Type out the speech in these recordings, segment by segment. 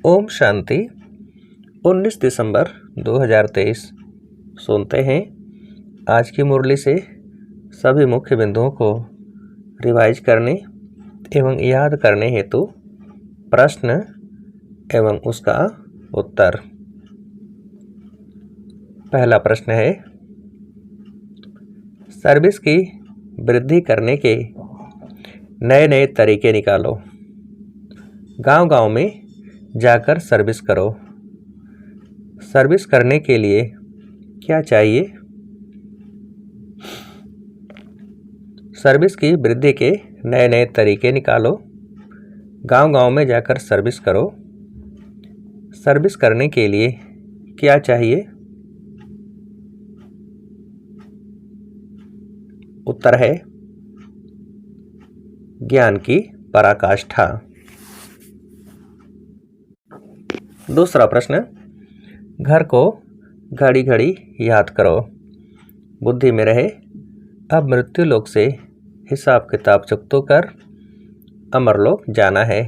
ओम शांति। 19 दिसंबर 2023। सुनते हैं आज की मुरली से सभी मुख्य बिंदुओं को रिवाइज करने एवं याद करने हेतु प्रश्न एवं उसका उत्तर। पहला प्रश्न है, सर्विस की वृद्धि करने के नए नए तरीके निकालो। गांव-गांव में जाकर सर्विस करो। सर्विस करने के लिए क्या चाहिए? सर्विस की वृद्धि के नए नए तरीके निकालो। गांव-गांव में जाकर सर्विस करो। सर्विस करने के लिए क्या चाहिए? उत्तर है ज्ञान की पराकाष्ठा। दूसरा प्रश्न, घर को घड़ी घड़ी याद करो। बुद्धि में रहे, अब मृत्यु लोक से हिसाब किताब चुकतो कर अमरलोक जाना है।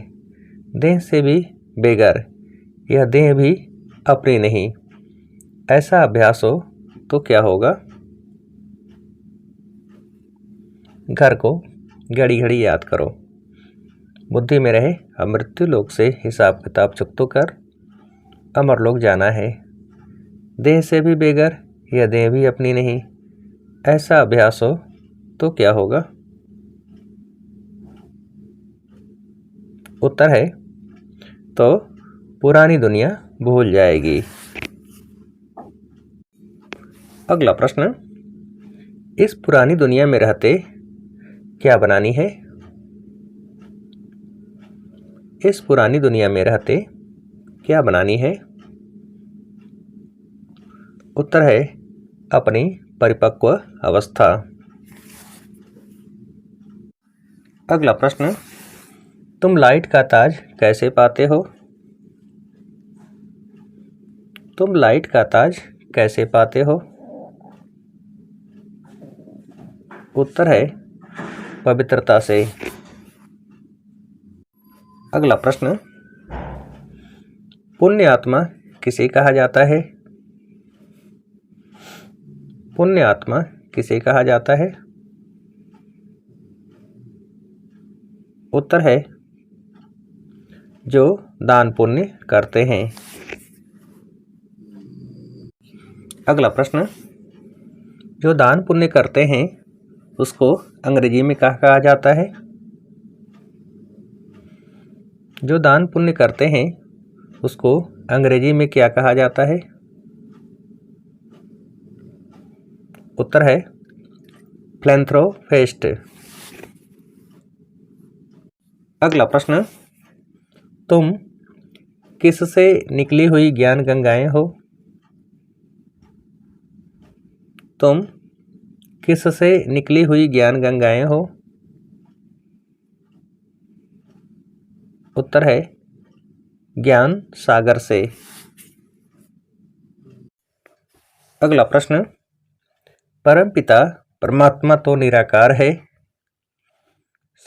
देह से भी बेगर, यह देह भी अपनी नहीं। ऐसा अभ्यास हो तो क्या होगा? घर को घड़ी घड़ी याद करो। बुद्धि में रहे, अब मृत्यु लोक से हिसाब किताब चुकतो कर अमरलोक जाना है। देह से भी बेगर, यह देह भी अपनी नहीं। ऐसा अभ्यास हो तो क्या होगा? उत्तर है तो पुरानी दुनिया भूल जाएगी। अगला प्रश्न, इस पुरानी दुनिया में रहते क्या बनानी है? इस पुरानी दुनिया में रहते क्या बनानी है? उत्तर है अपनी परिपक्व अवस्था। अगला प्रश्न, तुम लाइट का ताज कैसे पाते हो? तुम लाइट का ताज कैसे पाते हो? उत्तर है पवित्रता से। अगला प्रश्न, पुण्य आत्मा किसे कहा जाता है? पुण्य आत्मा किसे कहा जाता है? उत्तर है जो दान पुण्य करते हैं। अगला प्रश्न, जो दान पुण्य करते हैं उसको अंग्रेजी में क्या कहा जाता है? जो दान पुण्य करते हैं उसको अंग्रेजी में क्या कहा जाता है? उत्तर है फिलैंथ्रोपिस्ट। अगला प्रश्न, तुम किससे निकली हुई ज्ञान गंगाएं हो? तुम किससे निकली हुई ज्ञान गंगाएं हो? उत्तर है ज्ञान सागर से। अगला प्रश्न, परमपिता परमात्मा तो निराकार है,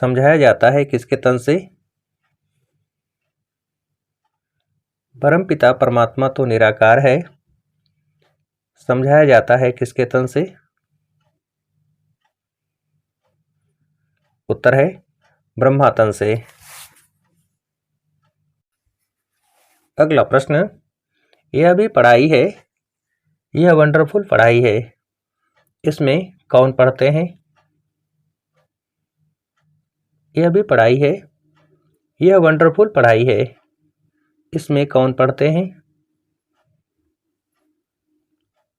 समझाया जाता है किसके तन से? परमपिता परमात्मा तो निराकार है, समझाया जाता है किसके तन से? उत्तर है ब्रह्मा तन से। अगला प्रश्न, यह भी पढ़ाई है, यह वंडरफुल पढ़ाई है, इसमें कौन पढ़ते हैं? यह भी पढ़ाई है, यह वंडरफुल पढ़ाई है, इसमें कौन पढ़ते हैं?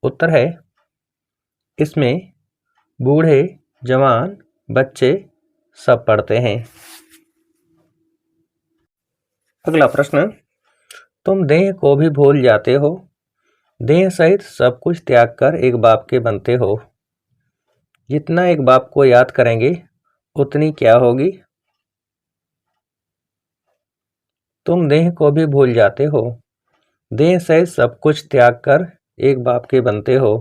उत्तर है इसमें बूढ़े जवान बच्चे सब पढ़ते हैं। अगला प्रश्न, तुम देह को भी भूल जाते हो, देह सहित सब कुछ त्याग कर एक बाप के बनते हो। जितना एक बाप को याद करेंगे उतनी क्या होगी? तुम देह को भी भूल जाते हो, देह सहित सब कुछ त्याग कर एक बाप के बनते हो।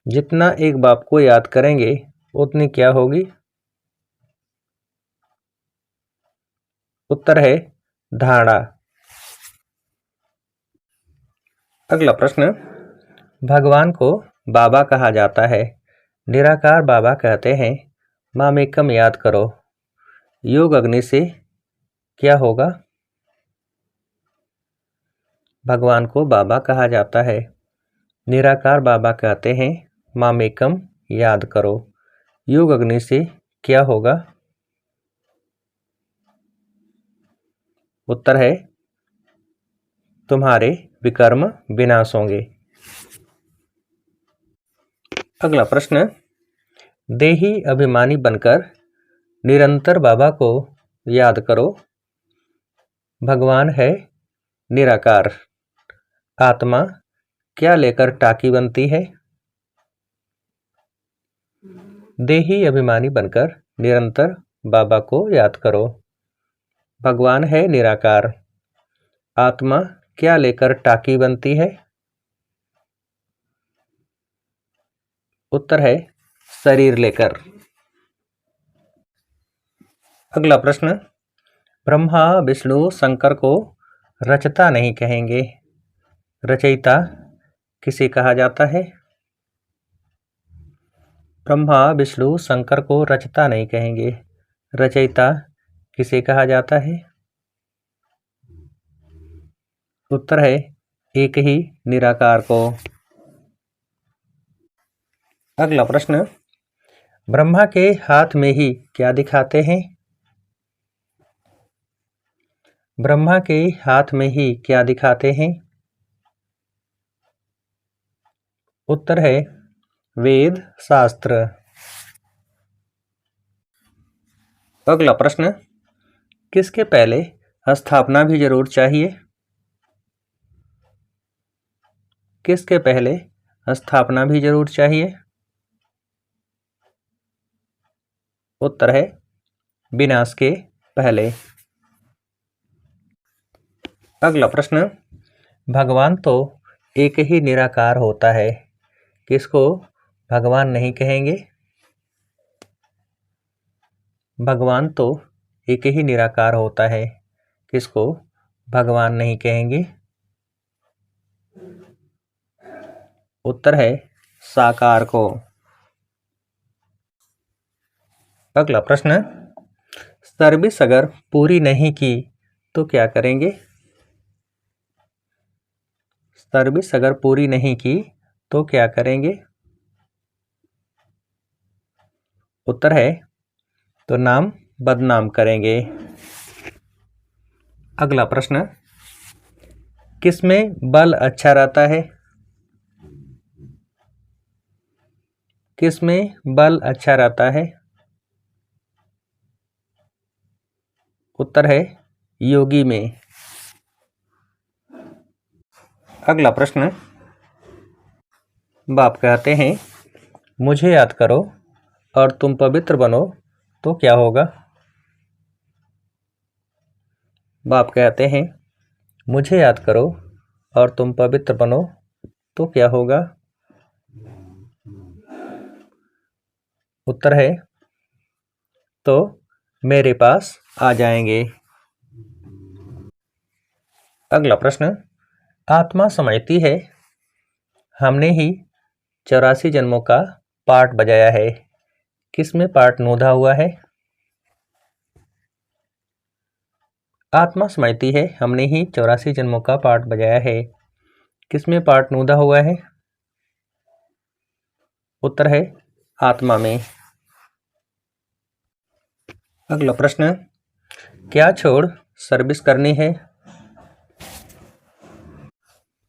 जितना एक बाप को याद करेंगे उतनी क्या होगी? उत्तर है धारणा। अगला प्रश्न, भगवान को बाबा कहा जाता है, निराकार बाबा कहते हैं, मामेकम याद करो, योग अग्नि से क्या होगा? भगवान को बाबा कहा जाता है, निराकार बाबा कहते हैं, मामेकम याद करो, योग अग्नि से क्या होगा? उत्तर है, तुम्हारे विकर्म विनाश होंगे। अगला प्रश्न, देही अभिमानी बनकर निरंतर बाबा को याद करो, भगवान है निराकार, आत्मा क्या लेकर टाकी बनती है? देही अभिमानी बनकर निरंतर बाबा को याद करो, भगवान है निराकार, आत्मा क्या लेकर टाकी बनती है? उत्तर है, शरीर लेकर। अगला प्रश्न, ब्रह्मा विष्णु शंकर को रचता नहीं कहेंगे, रचयिता किसे कहा जाता है? ब्रह्मा विष्णु शंकर को रचता नहीं कहेंगे, रचयिता किसे कहा जाता है? उत्तर है, एक ही निराकार को। अगला प्रश्न, ब्रह्मा के हाथ में ही क्या दिखाते हैं? ब्रह्मा के हाथ में ही क्या दिखाते हैं? उत्तर है, वेद शास्त्र। अगला प्रश्न, किसके पहले स्थापना भी जरूर चाहिए? किसके पहले स्थापना भी जरूर चाहिए? उत्तर है, विनाश के पहले। अगला प्रश्न, भगवान तो एक ही निराकार होता है, किसको भगवान नहीं कहेंगे? भगवान तो एक ही निराकार होता है, किसको भगवान नहीं कहेंगे? उत्तर है, साकार को। अगला प्रश्न, सर्विस अगर पूरी नहीं की तो क्या करेंगे? सर्विस अगर पूरी नहीं की तो क्या करेंगे? उत्तर है, तो नाम बदनाम करेंगे। अगला प्रश्न, किसमें बल अच्छा रहता है? किसमें बल अच्छा रहता है? उत्तर है, योगी में। अगला प्रश्न, बाप कहते हैं, मुझे याद करो और तुम पवित्र बनो तो क्या होगा? बाप कहते हैं, मुझे याद करो और तुम पवित्र बनो तो क्या होगा? उत्तर है, तो मेरे पास आ जाएंगे। अगला प्रश्न, आत्मा समझती है, हमने ही 84 जन्मों का पाठ बजाया है, किसमें पाठ नोधा हुआ है? आत्मा समझती है, हमने ही 84 जन्मों का पाठ बजाया है, किसमें पाठ नोधा हुआ है? उत्तर है, आत्मा में। अगला प्रश्न, क्या छोड़ सर्विस करनी है?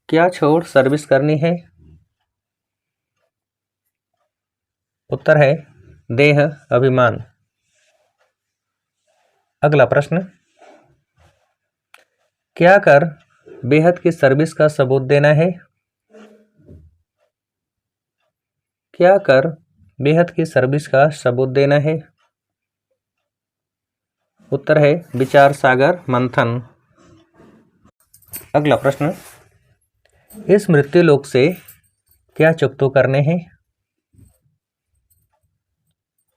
क्या छोड़ सर्विस करनी है? उत्तर है, देह अभिमान। अगला प्रश्न, क्या कर बेहद की सर्विस का सबूत देना है? क्या कर बेहद की सर्विस का सबूत देना है? उत्तर है, विचार सागर मंथन। अगला प्रश्न, इस मृत्यु लोक से क्या चुकतो करने हैं?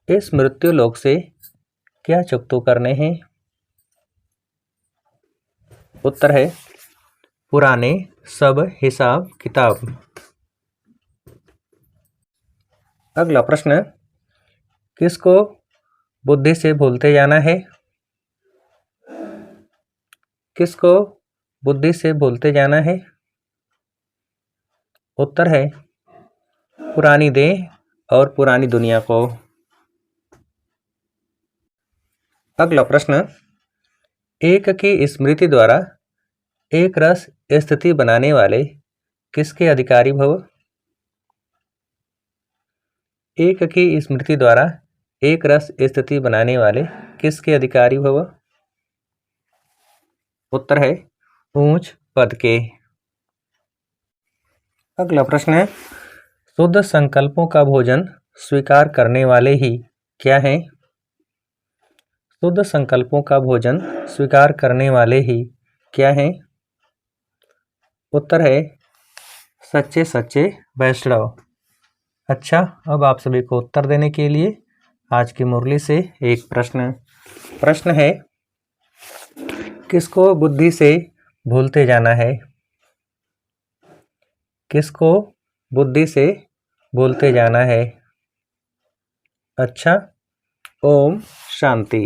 इस मृत्यु लोक से क्या चुकतो करने हैं? उत्तर है, पुराने सब हिसाब किताब। अगला प्रश्न, किसको बुद्धि से भूलते जाना है? किसको बुद्धि से भूलते जाना है? उत्तर है पुरानी देह और पुरानी दुनिया को। अगला प्रश्न, एक की स्मृति द्वारा एक रस स्थिति बनाने वाले किसके अधिकारी भव? एक की स्मृति द्वारा एक रस स्थिति बनाने वाले किसके अधिकारी भव? उत्तर है ऊंच पद के। अगला प्रश्न है, शुद्ध संकल्पों का भोजन स्वीकार करने वाले ही क्या हैं? शुद्ध संकल्पों का भोजन स्वीकार करने वाले ही क्या हैं? उत्तर है सच्चे सच्चे वैष्णव। अच्छा, अब आप सभी को उत्तर देने के लिए आज की मुरली से एक प्रश्न है, किसको बुद्धि से भूलते जाना है? किसको बुद्धि से भूलते जाना है? अच्छा, ओम शांति।